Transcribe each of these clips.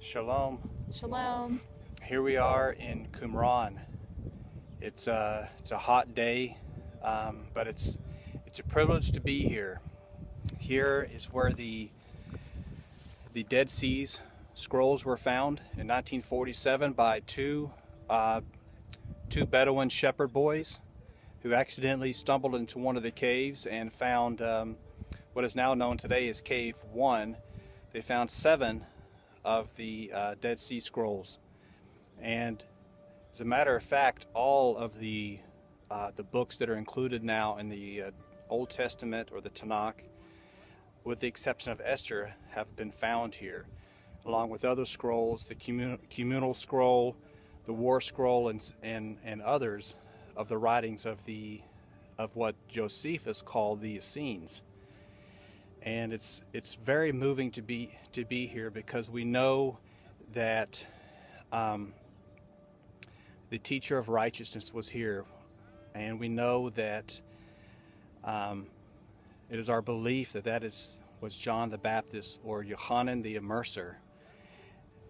Shalom. Shalom. Here we are in Qumran. It's a hot day, but it's a privilege to be here. Here is where the Dead Sea scrolls were found in 1947 by two Bedouin shepherd boys who accidentally stumbled into one of the caves and found what is now known today as Cave 1. They found 7 of the Dead Sea Scrolls, and as a matter of fact, all of the books that are included now in the Old Testament or the Tanakh, with the exception of Esther, have been found here, along with other scrolls, the communal scroll, the war scroll, and others of the writings of what Josephus called the Essenes. And it's very moving to be here, because we know that the teacher of righteousness was here, and we know that it is our belief that was John the Baptist, or Yohanan the Immerser,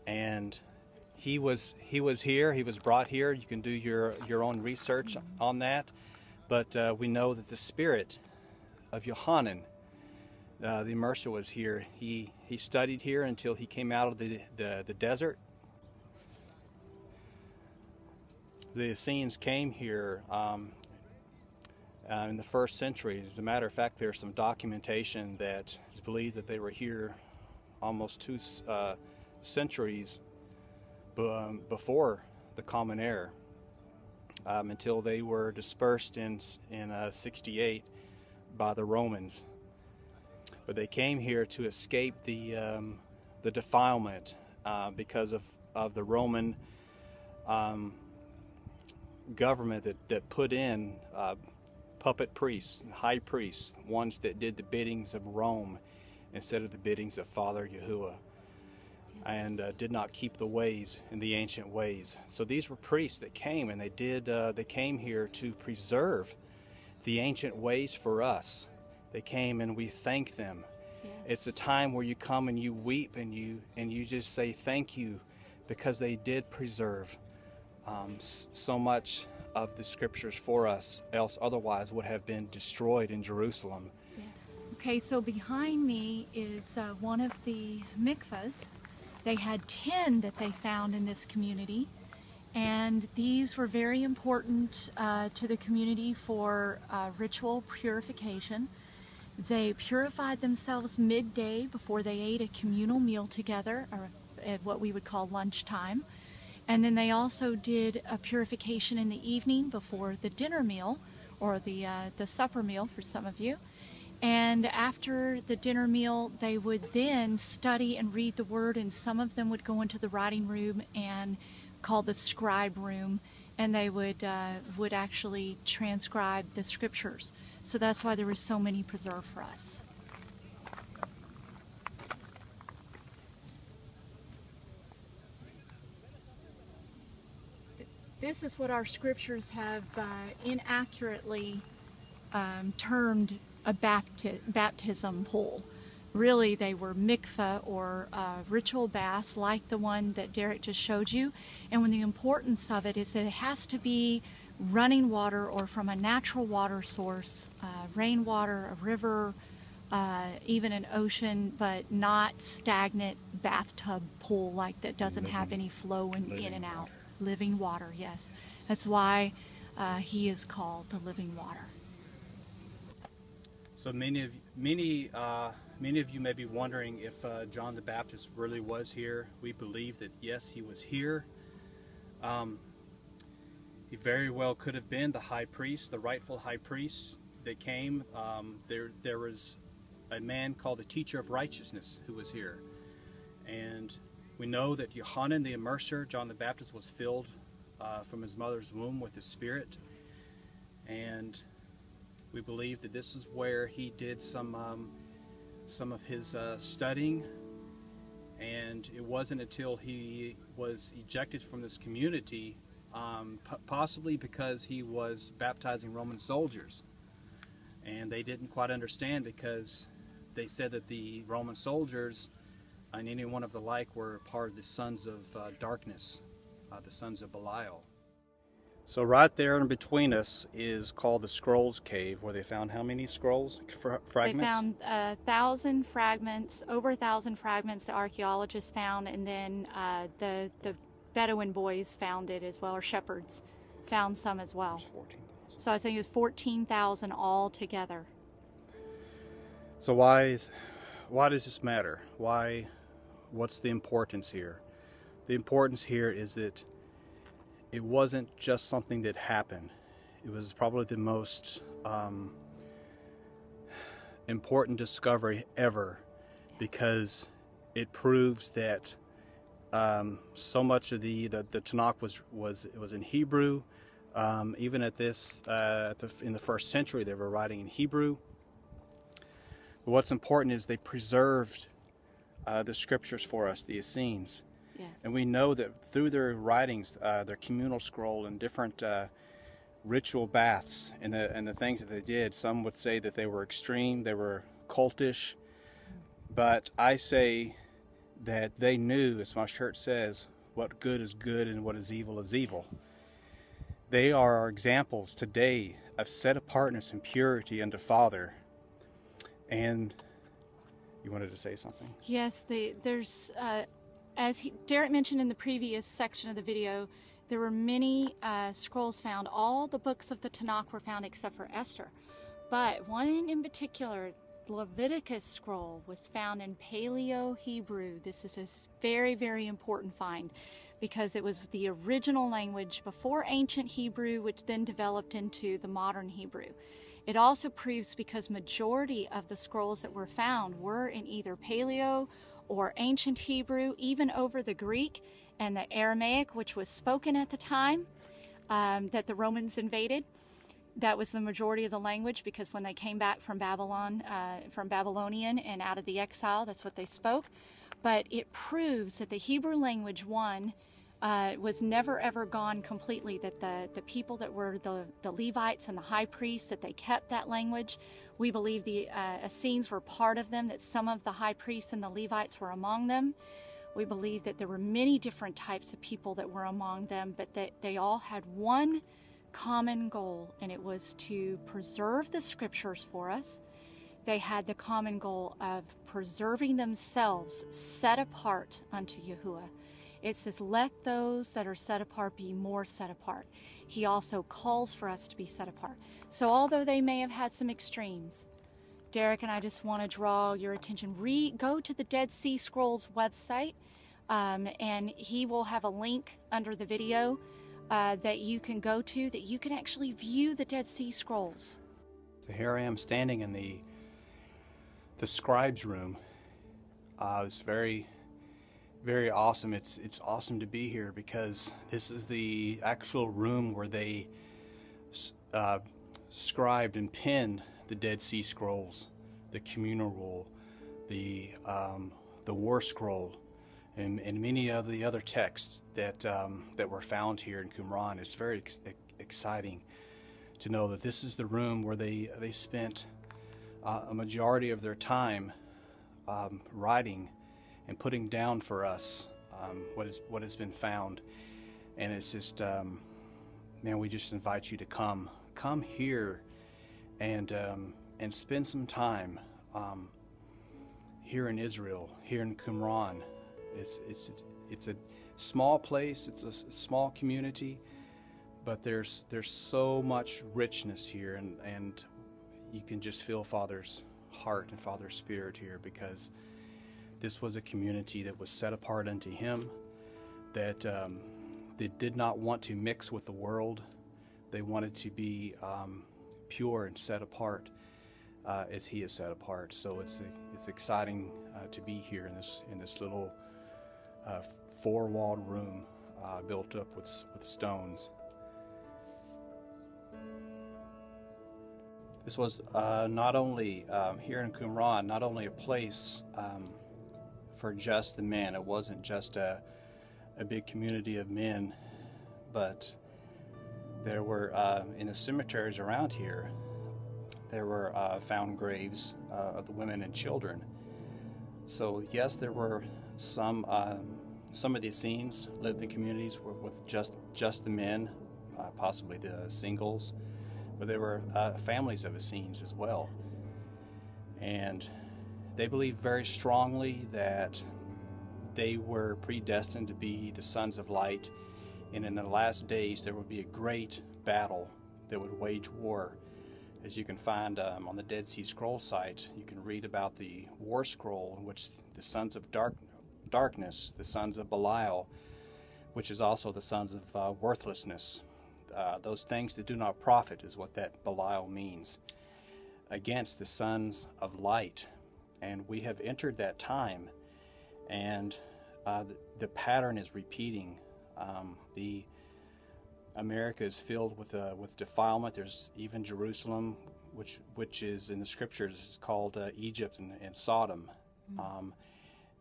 and he was here. He was brought here. You can do your own research on that, but we know that the spirit of Yohanan, the Immerser, was here. He studied here until he came out of the desert. The Essenes came here in the 1st century. As a matter of fact, there's some documentation that is believed that they were here almost 2 centuries before the Common Era, until they were dispersed in 68 by the Romans. But they came here to escape the defilement because of the Roman government that put in puppet priests, high priests, ones that did the biddings of Rome instead of the biddings of Father Yahuwah, and did not keep the ways in the ancient ways. So these were priests that came, and they came here to preserve the ancient ways for us. They came, and we thank them. Yes. It's a time where you come and you weep and you just say thank you, because they did preserve so much of the scriptures for us, else otherwise would have been destroyed in Jerusalem. Yeah. Okay, so behind me is one of the mikvahs. They had 10 that they found in this community, and these were very important to the community for ritual purification. They purified themselves midday before they ate a communal meal together, or at what we would call lunchtime. And then they also did a purification in the evening before the dinner meal, or the supper meal for some of you. And after the dinner meal, they would then study and read the Word, and some of them would go into the writing room and called the scribe room, and they would actually transcribe the scriptures. So that's why there were so many preserved for us. This is what our scriptures have inaccurately termed a baptism pool. Really, they were mikveh, or ritual baths, like the one that Derek just showed you. And when the importance of it is that it has to be running water or from a natural water source, rainwater, a river, even an ocean, but not stagnant bathtub pool like that doesn't have any flow in and out. Living water, yes. That's why he is called the living water. So many of you may be wondering if John the Baptist really was here. We believe that yes, he was here. He very well could have been the high priest, the rightful high priest that came. There was a man called the teacher of righteousness who was here, and we know that Yohanan the Immerser, John the Baptist, was filled from his mother's womb with the Spirit, and we believe that this is where he did some of his studying, and it wasn't until he was ejected from this community, possibly because he was baptizing Roman soldiers, and they didn't quite understand, because they said that the Roman soldiers and any one of the like were part of the sons of darkness, the sons of Belial. So right there in between us is called the Scrolls Cave, where they found how many scrolls? Fragments? They found 1,000 fragments, over 1,000 fragments the archaeologists found, and then the Bedouin boys found it as well, or shepherds found some as well. 14,000. So I think it was 14,000 all together. So why does this matter? What's the importance here? The importance here is that it wasn't just something that happened. It was probably the most important discovery ever, because it proves that so much of the Tanakh was in Hebrew. Even at this in the first century, they were writing in Hebrew. But what's important is they preserved the scriptures for us, the Essenes. Yes. And we know that through their writings, their communal scroll and different ritual baths and the things that they did, some would say that they were extreme, they were cultish. But I say that they knew, as my church says, what good is good and what is evil is evil. Yes. They are our examples today of set-apartness and purity unto Father. And you wanted to say something? Yes, there's, as Derek mentioned in the previous section of the video, there were many scrolls found. All the books of the Tanakh were found except for Esther. But one in particular, the Leviticus scroll, was found in Paleo-Hebrew. This is a very, very important find, because it was the original language before ancient Hebrew, which then developed into the modern Hebrew. It also proves because majority of the scrolls that were found were in either Paleo or ancient Hebrew, even over the Greek and the Aramaic, which was spoken at the time that the Romans invaded. That was the majority of the language, because when they came back from Babylon, from Babylonian and out of the exile, that's what they spoke. But it proves that the Hebrew language, was never ever gone completely, that the people that were the Levites and the high priests, that they kept that language. We believe the Essenes were part of them, that some of the high priests and the Levites were among them. We believe that there were many different types of people that were among them, but that they all had one common goal, and it was to preserve the scriptures for us. They had the common goal of preserving themselves set apart unto Yahuwah. It says, let those that are set apart be more set apart. He also calls for us to be set apart. So although they may have had some extremes, Derek and I just want to draw your attention. Go to the Dead Sea Scrolls website, and he will have a link under the video that you can go to, that you can actually view the Dead Sea Scrolls. So here I am standing in the scribe's room. It's very, very awesome. It's awesome to be here, because this is the actual room where they scribed and penned the Dead Sea Scrolls, the communal roll, the war scroll, and many of the other texts that were found here in Qumran. It's very exciting to know that this is the room where they spent a majority of their time writing and putting down for us what has been found. And it's just, man, we just invite you to come here and spend some time here in Israel, here in Qumran. It's a small place, it's a small community, but there's so much richness here, and you can just feel Father's heart and Father's spirit here, because this was a community that was set apart unto Him, that they did not want to mix with the world. They wanted to be pure and set apart as He is set apart. So it's exciting to be here in this little four-walled room built up with stones. This was not only here in Qumran, not only a place for just the men. It wasn't just a big community of men, but there were in the cemeteries around here, there were found graves of the women and children. So yes, there were some of the Essenes lived in communities with just the men, possibly the singles, but there were families of Essenes as well. And they believed very strongly that they were predestined to be the sons of light, and in the last days there would be a great battle that would wage war. As you can find on the Dead Sea Scroll site, you can read about the war scroll in which the sons of darkness, the sons of Belial, which is also the sons of worthlessness, those things that do not profit is what that Belial means, against the sons of light. And we have entered that time, and the pattern is repeating. The America is filled with defilement. There's even Jerusalem, which is in the scriptures is called Egypt and Sodom.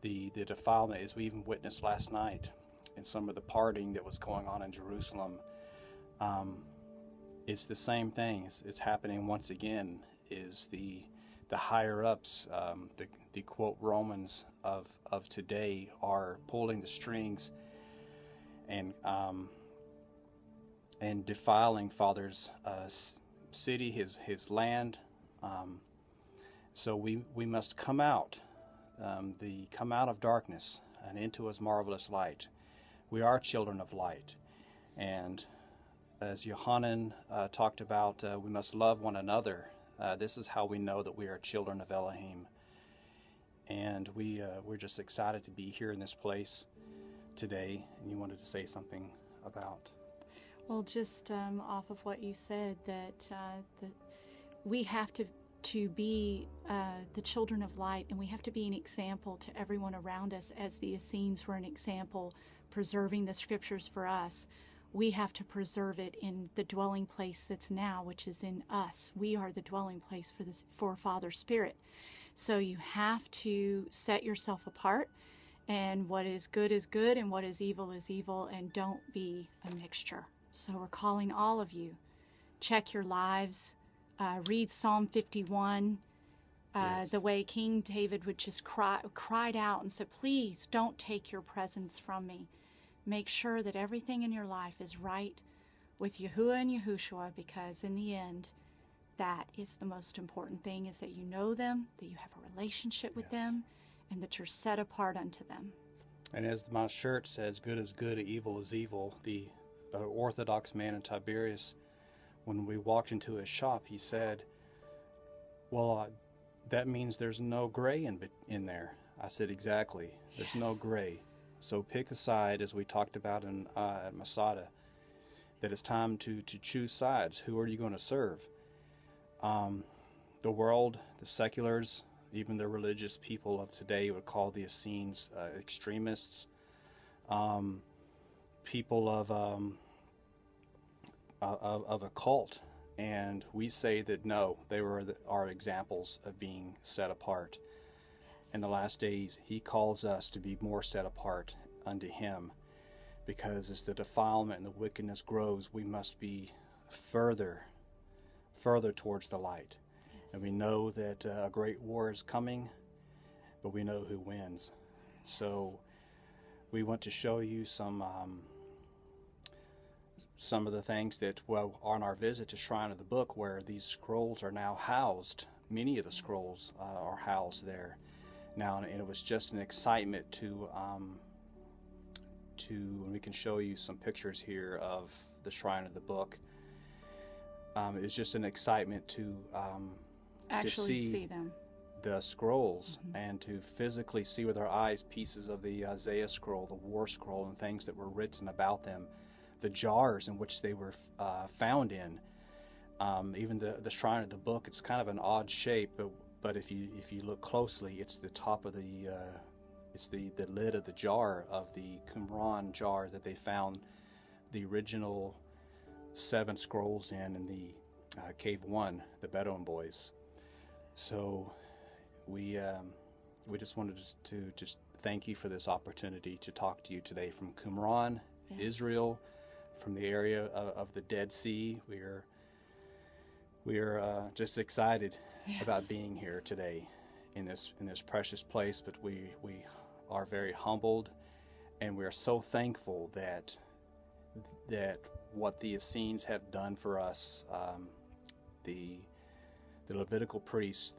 The defilement, as we even witnessed last night, and some of the partying that was going on in Jerusalem, it's the same thing. It's happening once again. Is the higher ups, the quote Romans of today, are pulling the strings and defiling Father's city, his land. So we must come out, come out of darkness and into His marvelous light. We are children of light, and as Yohanan talked about, we must love one another. This is how we know that we are children of Elohim, and we're just excited to be here in this place today. And you wanted to say something about? Well, just off of what you said, that we have to be the children of light, and we have to be an example to everyone around us, as the Essenes were an example, preserving the scriptures for us. We have to preserve it in the dwelling place that's now, which is in us. We are the dwelling place for Father Spirit. So you have to set yourself apart, and what is good, and what is evil, and don't be a mixture. So we're calling all of you, check your lives, read Psalm 51, Yes. the way King David would just cried out and said, please don't take your presence from me. Make sure that everything in your life is right with Yahuwah and Yahushua, because in the end, that is the most important thing, is that you know them, that you have a relationship with them, and that you're set apart unto them. And as my shirt says, good is good, evil is evil, the Orthodox man in Tiberias, when we walked into his shop, he said, well, that means there's no gray in there. I said, exactly. There's no gray. So pick a side, as we talked about at Masada, that it's time to choose sides. Who are you going to serve? The world, the seculars, even the religious people of today would call the Essenes extremists, people of a cult. And we say that no, they are examples of being set apart. In the last days, He calls us to be more set apart unto Him, because as the defilement and the wickedness grows, we must be further towards the light. And we know that a great war is coming, but we know who wins. So we want to show you some of the things that, well, on our visit to Shrine of the Book, where these scrolls are now housed. Many of the scrolls are housed there now, and it was just an excitement to and we can show you some pictures here of the Shrine of the Book. It's just an excitement to Actually see them, the scrolls, and to physically see with our eyes pieces of the Isaiah scroll, the war scroll, and things that were written about them, the jars in which they were found in. Even the Shrine of the Book, it's kind of an odd shape, but if you look closely, it's the top of it's the lid of the jar of the Qumran jar that they found the original 7 scrolls in the Cave 1, the Bedouin boys. So we just wanted to just thank you for this opportunity to talk to you today from Qumran, Israel, from the area of the Dead Sea. We are just excited about being here today in this precious place, but we are very humbled, and we are so thankful that what the Essenes have done for us, the Levitical priests,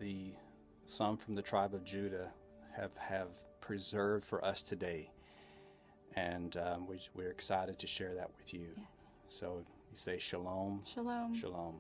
some from the tribe of Judah, have preserved for us today, and we're excited to share that with you. Yes. So you say shalom. Shalom. Shalom.